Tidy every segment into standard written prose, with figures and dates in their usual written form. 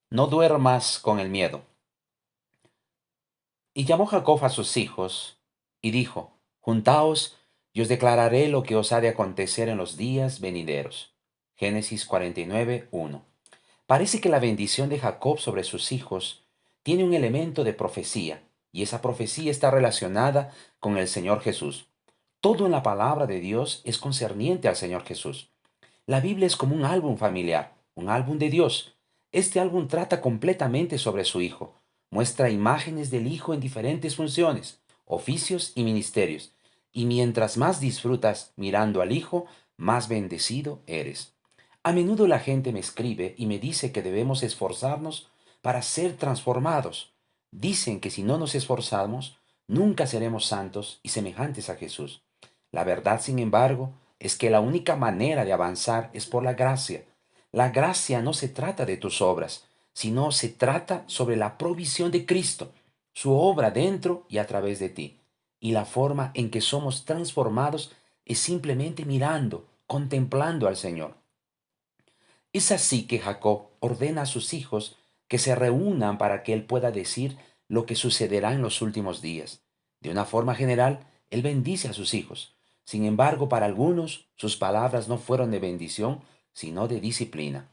No duermas con el miedo. Y llamó Jacob a sus hijos, y dijo, Juntaos, y os declararé lo que os ha de acontecer en los días venideros. Génesis 49:1. Parece que la bendición de Jacob sobre sus hijos tiene un elemento de profecía, y esa profecía está relacionada con el Señor Jesús. Todo en la palabra de Dios es concerniente al Señor Jesús. La Biblia es como un álbum familiar, un álbum de Dios. Este álbum trata completamente sobre su Hijo. Muestra imágenes del Hijo en diferentes funciones, oficios y ministerios. Y mientras más disfrutas mirando al Hijo, más bendecido eres. A menudo la gente me escribe y me dice que debemos esforzarnos para ser transformados. Dicen que si no nos esforzamos, nunca seremos santos y semejantes a Jesús. La verdad, sin embargo, es que la única manera de avanzar es por la gracia. La gracia no se trata de tus obras, sino se trata sobre la provisión de Cristo, su obra dentro y a través de ti. Y la forma en que somos transformados es simplemente mirando, contemplando al Señor. Es así que Jacob ordena a sus hijos que se reúnan para que él pueda decir lo que sucederá en los últimos días. De una forma general, él bendice a sus hijos. Sin embargo, para algunos, sus palabras no fueron de bendición, sino de disciplina.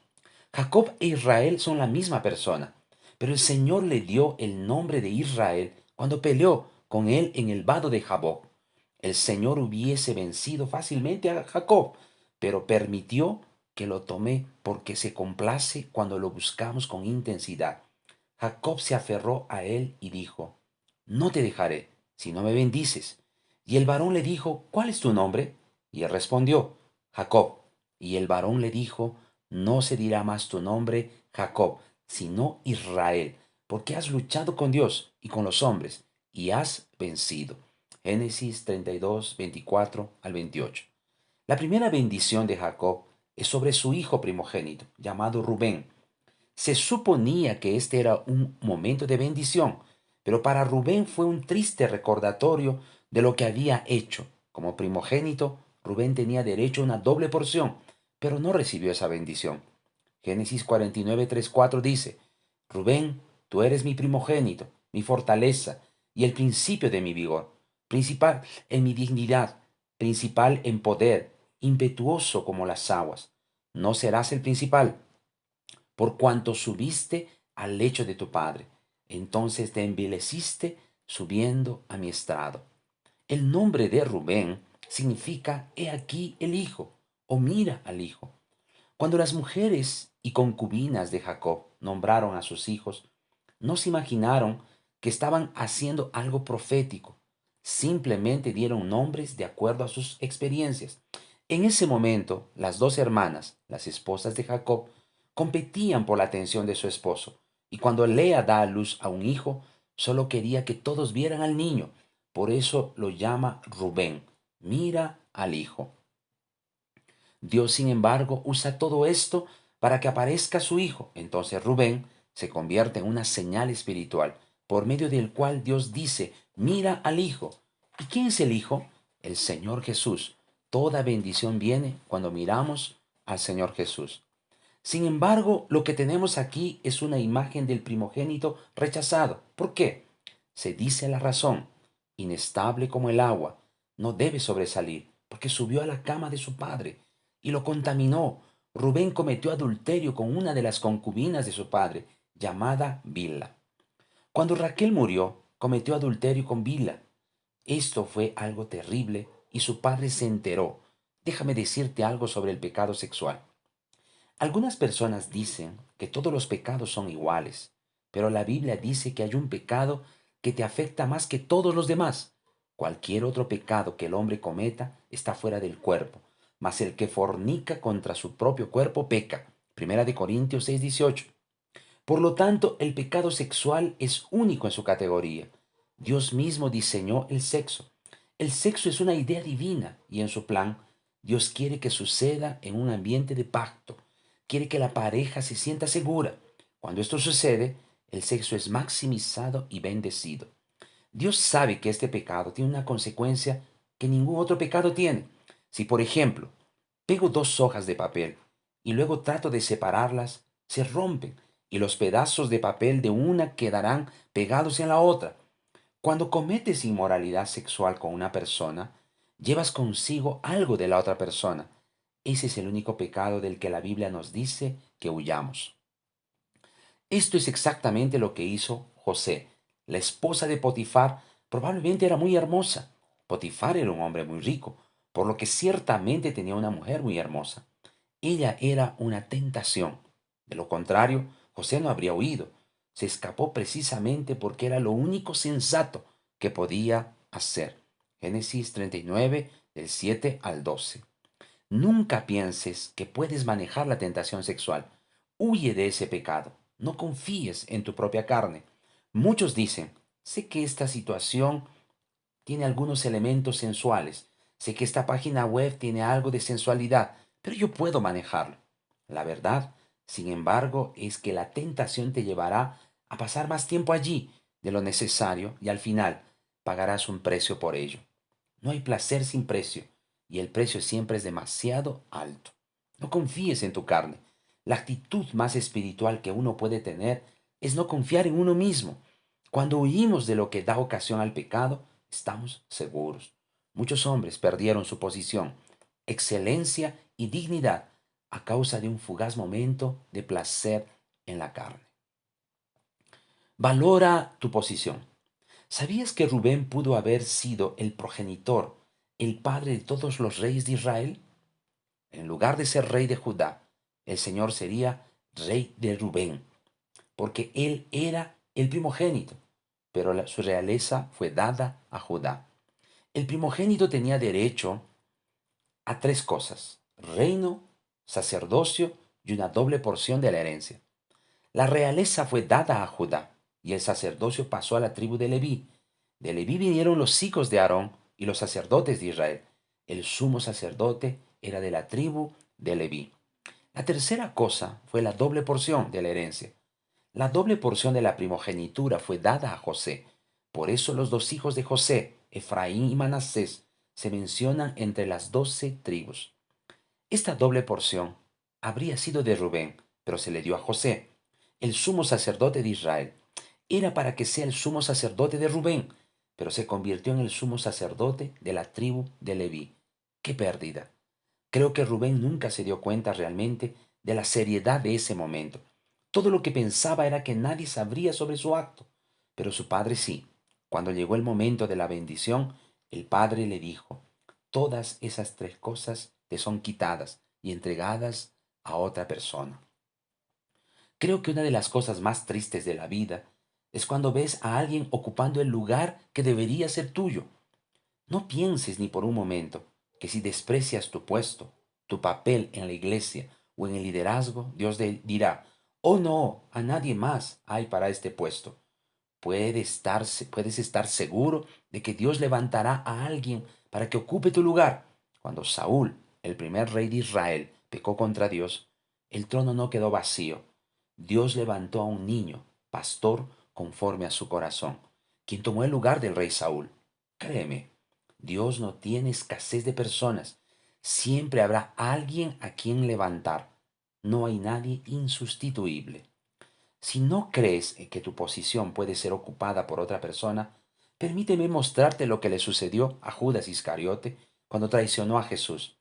Jacob e Israel son la misma persona, pero el Señor le dio el nombre de Israel cuando peleó con él en el vado de Jaboc. El Señor hubiese vencido fácilmente a Jacob, pero permitió que lo tome porque se complace cuando lo buscamos con intensidad. Jacob se aferró a él y dijo, No te dejaré si no me bendices. Y el varón le dijo, ¿cuál es tu nombre? Y él respondió, Jacob. Y el varón le dijo, No se dirá más tu nombre Jacob, sino Israel, porque has luchado con Dios y con los hombres y has vencido. Génesis 32, 24 al 28. La primera bendición de Jacob es sobre su hijo primogénito, llamado Rubén. Se suponía que este era un momento de bendición, pero para Rubén fue un triste recordatorio de lo que había hecho. Como primogénito, Rubén tenía derecho a una doble porción, pero no recibió esa bendición. Génesis 49, 3, 4 dice, Rubén, tú eres mi primogénito, mi fortaleza y el principio de mi vigor, principal en mi dignidad, principal en poder, impetuoso como las aguas. No serás el principal, por cuanto subiste al lecho de tu padre. Entonces te envileciste subiendo a mi estrado. El nombre de Rubén significa he aquí el hijo o mira al hijo. Cuando las mujeres y concubinas de Jacob nombraron a sus hijos, no se imaginaron que estaban haciendo algo profético. Simplemente dieron nombres de acuerdo a sus experiencias. En ese momento, las dos hermanas, las esposas de Jacob, competían por la atención de su esposo. Y cuando Lea da a luz a un hijo, solo quería que todos vieran al niño. Por eso lo llama Rubén. Mira al hijo. Dios, sin embargo, usa todo esto para que aparezca su Hijo. Entonces Rubén se convierte en una señal espiritual por medio del cual Dios dice, mira al Hijo. ¿Y quién es el Hijo? El Señor Jesús. Toda bendición viene cuando miramos al Señor Jesús. Sin embargo, lo que tenemos aquí es una imagen del primogénito rechazado. ¿Por qué? Se dice la razón, inestable como el agua, no debe sobresalir, porque subió a la cama de su padre y lo contaminó. Rubén cometió adulterio con una de las concubinas de su padre, llamada Bilha. Cuando Raquel murió, cometió adulterio con Bilha. Esto fue algo terrible y su padre se enteró. Déjame decirte algo sobre el pecado sexual. Algunas personas dicen que todos los pecados son iguales, pero la Biblia dice que hay un pecado que te afecta más que todos los demás. Cualquier otro pecado que el hombre cometa está fuera del cuerpo, mas el que fornica contra su propio cuerpo peca. Primera de Corintios 6:18. Por lo tanto, el pecado sexual es único en su categoría. Dios mismo diseñó el sexo. El sexo es una idea divina y en su plan, Dios quiere que suceda en un ambiente de pacto. Quiere que la pareja se sienta segura. Cuando esto sucede, el sexo es maximizado y bendecido. Dios sabe que este pecado tiene una consecuencia que ningún otro pecado tiene. Si, por ejemplo, pego dos hojas de papel y luego trato de separarlas, se rompen y los pedazos de papel de una quedarán pegados en la otra. Cuando cometes inmoralidad sexual con una persona, llevas consigo algo de la otra persona. Ese es el único pecado del que la Biblia nos dice que huyamos. Esto es exactamente lo que hizo José. La esposa de Potifar probablemente era muy hermosa. Potifar era un hombre muy rico, por lo que ciertamente tenía una mujer muy hermosa. Ella era una tentación. De lo contrario, José no habría huido. Se escapó precisamente porque era lo único sensato que podía hacer. Génesis 39, del 7 al 12. Nunca pienses que puedes manejar la tentación sexual. Huye de ese pecado. No confíes en tu propia carne. Muchos dicen, sé que esta situación tiene algunos elementos sensuales. Sé que esta página web tiene algo de sensualidad, pero yo puedo manejarlo. La verdad, sin embargo, es que la tentación te llevará a pasar más tiempo allí de lo necesario y al final pagarás un precio por ello. No hay placer sin precio y el precio siempre es demasiado alto. No confíes en tu carne. La actitud más espiritual que uno puede tener es no confiar en uno mismo. Cuando huimos de lo que da ocasión al pecado, estamos seguros. Muchos hombres perdieron su posición, excelencia y dignidad a causa de un fugaz momento de placer en la carne. Valora tu posición. ¿Sabías que Rubén pudo haber sido el progenitor, el padre de todos los reyes de Israel? En lugar de ser rey de Judá, el Señor sería rey de Rubén, porque él era el primogénito, pero su realeza fue dada a Judá. El primogénito tenía derecho a tres cosas: reino, sacerdocio y una doble porción de la herencia. La realeza fue dada a Judá y el sacerdocio pasó a la tribu de Leví. De Leví vinieron los hijos de Aarón y los sacerdotes de Israel. El sumo sacerdote era de la tribu de Leví. La tercera cosa fue la doble porción de la herencia. La doble porción de la primogenitura fue dada a José. Por eso los dos hijos de José, Efraín y Manasés, se mencionan entre las 12 tribus. Esta doble porción habría sido de Rubén, pero se le dio a José, el sumo sacerdote de Israel. Era para que sea el sumo sacerdote de Rubén, pero se convirtió en el sumo sacerdote de la tribu de Leví. ¡Qué pérdida! Creo que Rubén nunca se dio cuenta realmente de la seriedad de ese momento. Todo lo que pensaba era que nadie sabría sobre su acto, pero su padre sí. Cuando llegó el momento de la bendición, el padre le dijo: todas esas tres cosas te son quitadas y entregadas a otra persona. Creo que una de las cosas más tristes de la vida es cuando ves a alguien ocupando el lugar que debería ser tuyo. No pienses ni por un momento que si desprecias tu puesto, tu papel en la iglesia o en el liderazgo, Dios dirá: oh no, a nadie más hay para este puesto. Puedes estar seguro de que Dios levantará a alguien para que ocupe tu lugar. Cuando Saúl, el primer rey de Israel, pecó contra Dios, el trono no quedó vacío. Dios levantó a un niño, pastor conforme a su corazón, quien tomó el lugar del rey Saúl. Créeme, Dios no tiene escasez de personas. Siempre habrá alguien a quien levantar. No hay nadie insustituible. Si no crees en que tu posición puede ser ocupada por otra persona, permíteme mostrarte lo que le sucedió a Judas Iscariote cuando traicionó a Jesús.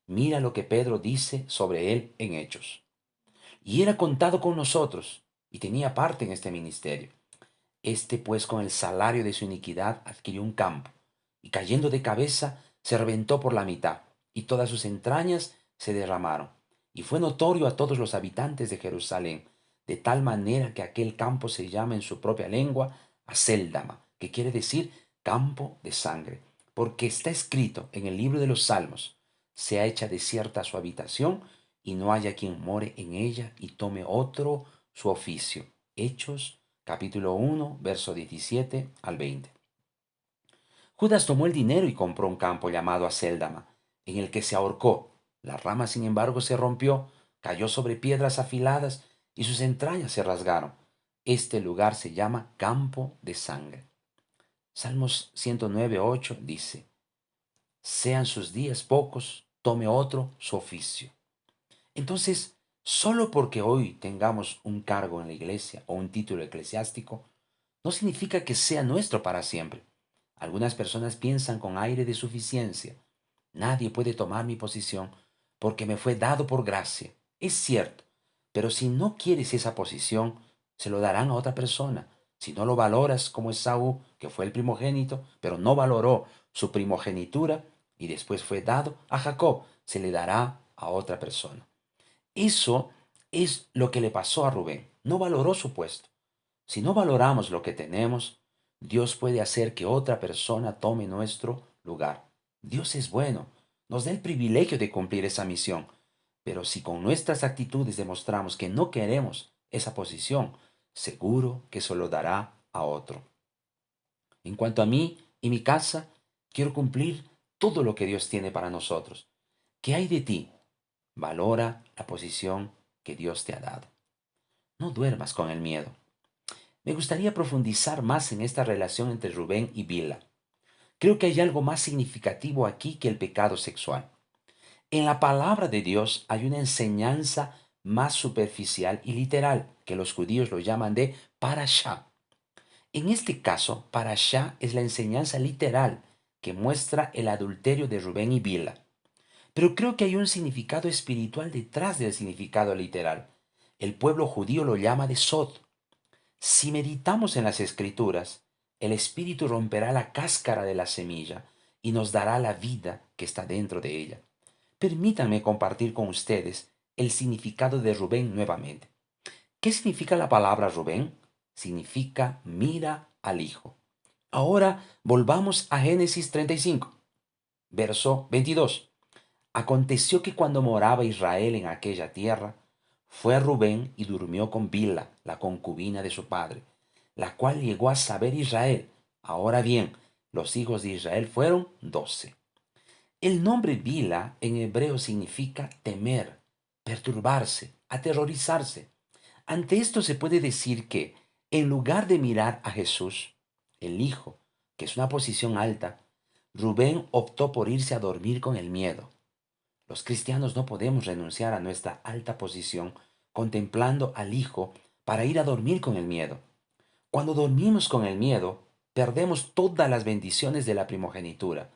Mira lo que Pedro dice sobre él en Hechos. Y era contado con nosotros, y tenía parte en este ministerio. Este pues con el salario de su iniquidad adquirió un campo, y cayendo de cabeza se reventó por la mitad, y todas sus entrañas se derramaron. Y fue notorio a todos los habitantes de Jerusalén, de tal manera que aquel campo se llama en su propia lengua Acéldama, que quiere decir campo de sangre, porque está escrito en el libro de los Salmos: sea hecha desierta su habitación, y no haya quien more en ella y tome otro su oficio. Hechos capítulo 1, verso 17 al 20. Judas tomó el dinero y compró un campo llamado Acéldama, en el que se ahorcó. La rama, sin embargo, se rompió, cayó sobre piedras afiladas y sus entrañas se rasgaron. Este lugar se llama campo de sangre. Salmos 109, 8 dice: sean sus días pocos, tome otro su oficio. Entonces, Solo porque hoy tengamos un cargo en la iglesia o un título eclesiástico, no significa que sea nuestro para siempre. Algunas personas piensan con aire de suficiencia: nadie puede tomar mi posición porque me fue dado por gracia. Es cierto, pero si no quieres esa posición, se lo darán a otra persona. Si no lo valoras como Esaú, que fue el primogénito, pero no valoró su primogenitura y después fue dado a Jacob, se le dará a otra persona. Eso es lo que le pasó a Rubén. No valoró su puesto. Si no valoramos lo que tenemos, Dios puede hacer que otra persona tome nuestro lugar. Dios es bueno, nos da el privilegio de cumplir esa misión, pero si con nuestras actitudes demostramos que no queremos esa posición, seguro que se lo dará a otro. En cuanto a mí y mi casa, quiero cumplir todo lo que Dios tiene para nosotros. ¿Qué hay de ti? Valora la posición que Dios te ha dado. No duermas con el miedo. Me gustaría profundizar más en esta relación entre Rubén y Bilha. Creo que hay algo más significativo aquí que el pecado sexual. En la palabra de Dios hay una enseñanza más superficial y literal, que los judíos lo llaman de parashá. En este caso, parashá es la enseñanza literal que muestra el adulterio de Rubén y Bilha. Pero creo que hay un significado espiritual detrás del significado literal. El pueblo judío lo llama de sod. Si meditamos en las Escrituras, el Espíritu romperá la cáscara de la semilla y nos dará la vida que está dentro de ella. Permítanme compartir con ustedes el significado de Rubén nuevamente. ¿Qué significa la palabra Rubén? Significa mira al Hijo. Ahora volvamos a Génesis 35, verso 22. Aconteció que cuando moraba Israel en aquella tierra, fue a Rubén y durmió con Bilha, la concubina de su padre, la cual llegó a saber Israel. Ahora bien, los hijos de Israel fueron 12. El nombre Bilha en hebreo significa temer, perturbarse, aterrorizarse. Ante esto se puede decir que, en lugar de mirar a Jesús, el Hijo, que es una posición alta, Rubén optó por irse a dormir con el miedo. Los cristianos no podemos renunciar a nuestra alta posición contemplando al Hijo para ir a dormir con el miedo. Cuando dormimos con el miedo, perdemos todas las bendiciones de la primogenitura.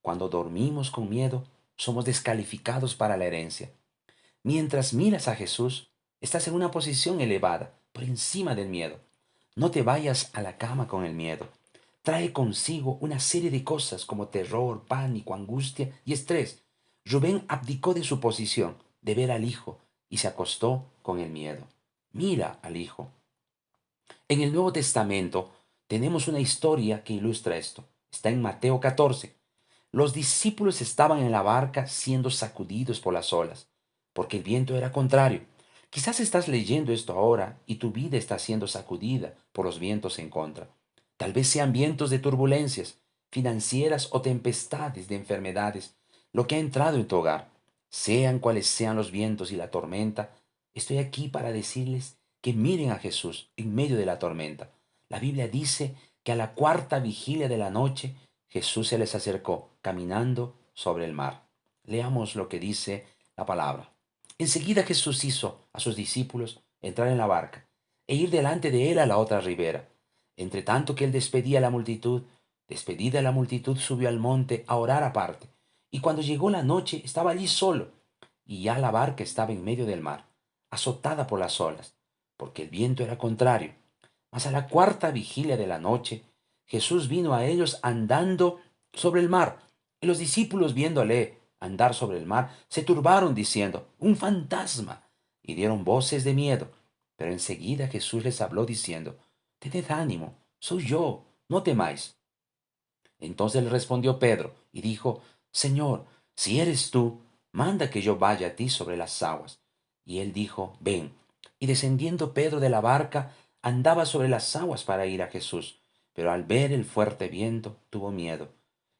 Cuando dormimos con miedo, somos descalificados para la herencia. Mientras miras a Jesús, estás en una posición elevada, por encima del miedo. No te vayas a la cama con el miedo. Trae consigo una serie de cosas como terror, pánico, angustia y estrés. Rubén abdicó de su posición de ver al Hijo y se acostó con el miedo. Mira al Hijo. En el Nuevo Testamento tenemos una historia que ilustra esto. Está en Mateo 14. Los discípulos estaban en la barca siendo sacudidos por las olas, porque el viento era contrario. Quizás estás leyendo esto ahora y tu vida está siendo sacudida por los vientos en contra. Tal vez sean vientos de turbulencias financieras o tempestades de enfermedades, lo que ha entrado en tu hogar. Sean cuales sean los vientos y la tormenta, estoy aquí para decirles que miren a Jesús en medio de la tormenta. La Biblia dice que a la cuarta vigilia de la noche Jesús se les acercó caminando sobre el mar. Leamos lo que dice la palabra. Enseguida Jesús hizo a sus discípulos entrar en la barca e ir delante de él a la otra ribera. Entre tanto que él despedía a la multitud, despedida la multitud subió al monte a orar aparte. Y cuando llegó la noche estaba allí solo, y ya la barca estaba en medio del mar, azotada por las olas, porque el viento era contrario. Mas a la cuarta vigilia de la noche, Jesús vino a ellos andando sobre el mar. Y los discípulos, viéndole andar sobre el mar, se turbaron diciendo: un fantasma. Y dieron voces de miedo. Pero enseguida Jesús les habló diciendo: tened ánimo, soy yo, no temáis. Entonces le respondió Pedro y dijo: Señor, si eres tú, manda que yo vaya a ti sobre las aguas. Y él dijo: ven. Y descendiendo Pedro de la barca, andaba sobre las aguas para ir a Jesús. Pero al ver el fuerte viento, tuvo miedo.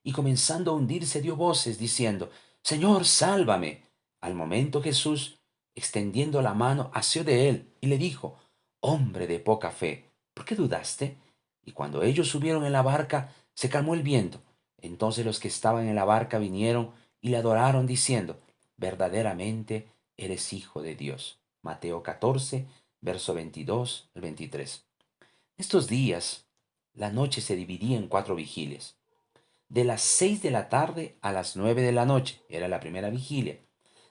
Y comenzando a hundirse, dio voces, diciendo: Señor, sálvame. Al momento Jesús, extendiendo la mano, asió de él y le dijo: Hombre de poca fe, ¿por qué dudaste? Y cuando ellos subieron en la barca, se calmó el viento. Entonces los que estaban en la barca vinieron y le adoraron diciendo: verdaderamente eres hijo de Dios. Mateo 14, verso 22 al 23. Estos días, la noche se dividía en 4 vigilias. De las 6 de la tarde a las 9 de la noche era la primera vigilia.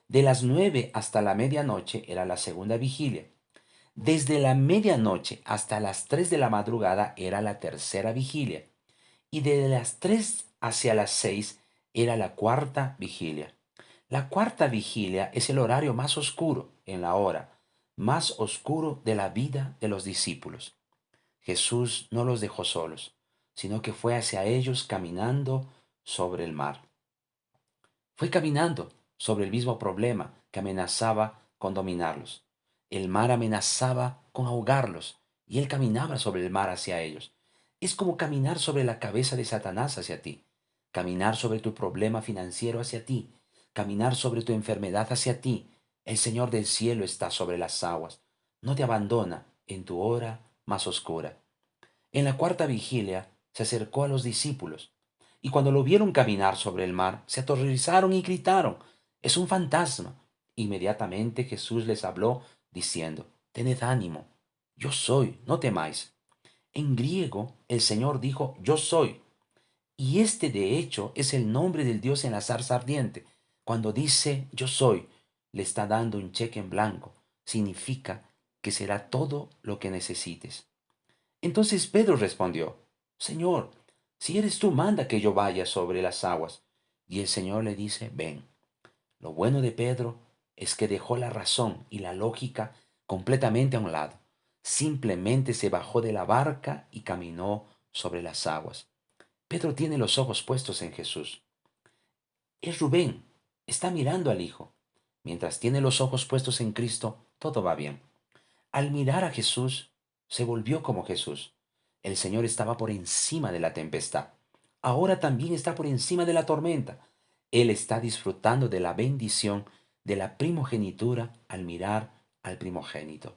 De las 9 hasta la medianoche era la segunda vigilia. Desde la medianoche hasta las 3 de la madrugada era la tercera vigilia. Y de las 3 hacia las 6 era la cuarta vigilia. La cuarta vigilia es el horario más oscuro en la hora, más oscuro de la vida de los discípulos. Jesús no los dejó solos, sino que fue hacia ellos caminando sobre el mar. Fue caminando sobre el mismo problema que amenazaba con dominarlos. El mar amenazaba con ahogarlos y él caminaba sobre el mar hacia ellos. Es como caminar sobre la cabeza de Satanás hacia ti, caminar sobre tu problema financiero hacia ti, caminar sobre tu enfermedad hacia ti. El Señor del cielo está sobre las aguas. No te abandona en tu hora más oscura. En la cuarta vigilia se acercó a los discípulos, y cuando lo vieron caminar sobre el mar, se aterrorizaron y gritaron, «Es un fantasma». Inmediatamente Jesús les habló, diciendo, «Tened ánimo, yo soy, no temáis». En griego, el Señor dijo, «Yo soy». Y este de hecho es el nombre del Dios en la zarza ardiente. Cuando dice «Yo soy», le está dando un cheque en blanco. Significa que será todo lo que necesites. Entonces Pedro respondió, «Señor, si eres tú, manda que yo vaya sobre las aguas». Y el Señor le dice, «Ven». Lo bueno de Pedro es que dejó la razón y la lógica completamente a un lado. Simplemente se bajó de la barca y caminó sobre las aguas. Pedro tiene los ojos puestos en Jesús. Es Rubén, está mirando al Hijo. Mientras tiene los ojos puestos en Cristo, todo va bien. Al mirar a Jesús, se volvió como Jesús. El Señor estaba por encima de la tempestad. Ahora también está por encima de la tormenta. Él está disfrutando de la bendición de la primogenitura al mirar al primogénito.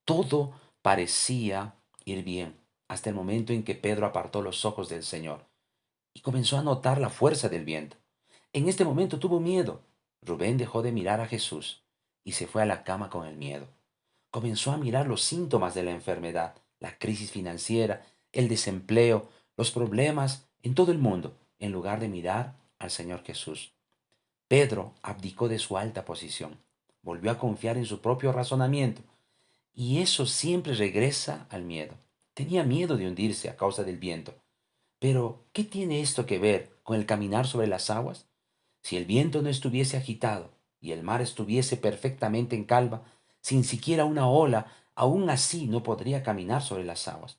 Todo parecía ir bien hasta el momento en que Pedro apartó los ojos del Señor y comenzó a notar la fuerza del viento. En este momento tuvo miedo. Rubén dejó de mirar a Jesús y se fue a la cama con el miedo. Comenzó a mirar los síntomas de la enfermedad, la crisis financiera, el desempleo, los problemas en todo el mundo, en lugar de mirar al Señor Jesús. Pedro abdicó de su alta posición, volvió a confiar en su propio razonamiento, y eso siempre regresa al miedo. Tenía miedo de hundirse a causa del viento. Pero, ¿qué tiene esto que ver con el caminar sobre las aguas? Si el viento no estuviese agitado y el mar estuviese perfectamente en calma, sin siquiera una ola, aún así no podría caminar sobre las aguas.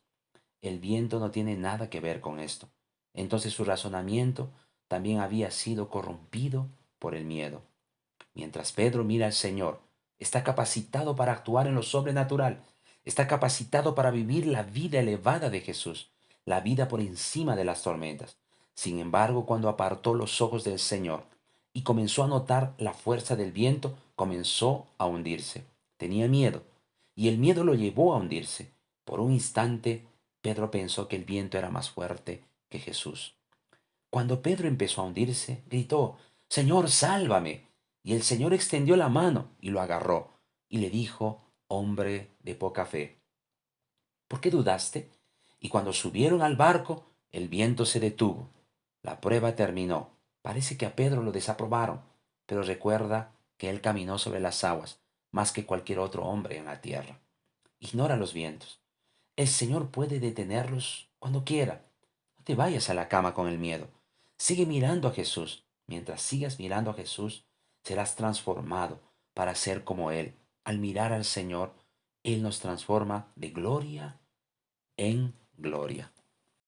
El viento no tiene nada que ver con esto. Entonces su razonamiento también había sido corrompido por el miedo. Mientras Pedro mira al Señor, está capacitado para actuar en lo sobrenatural, está capacitado para vivir la vida elevada de Jesús, la vida por encima de las tormentas. Sin embargo, cuando apartó los ojos del Señor y comenzó a notar la fuerza del viento, comenzó a hundirse. Tenía miedo, y el miedo lo llevó a hundirse. Por un instante, Pedro pensó que el viento era más fuerte que Jesús. Cuando Pedro empezó a hundirse, gritó, «Señor, sálvame». Y el Señor extendió la mano y lo agarró y le dijo, «Hombre de poca fe, ¿por qué dudaste?». Y cuando subieron al barco, el viento se detuvo. La prueba terminó. Parece que a Pedro lo desaprobaron, pero recuerda que él caminó sobre las aguas más que cualquier otro hombre en la tierra. Ignora los vientos. El Señor puede detenerlos cuando quiera. No te vayas a la cama con el miedo. Sigue mirando a Jesús. Mientras sigas mirando a Jesús, serás transformado para ser como Él. Al mirar al Señor, Él nos transforma de gloria en gloria.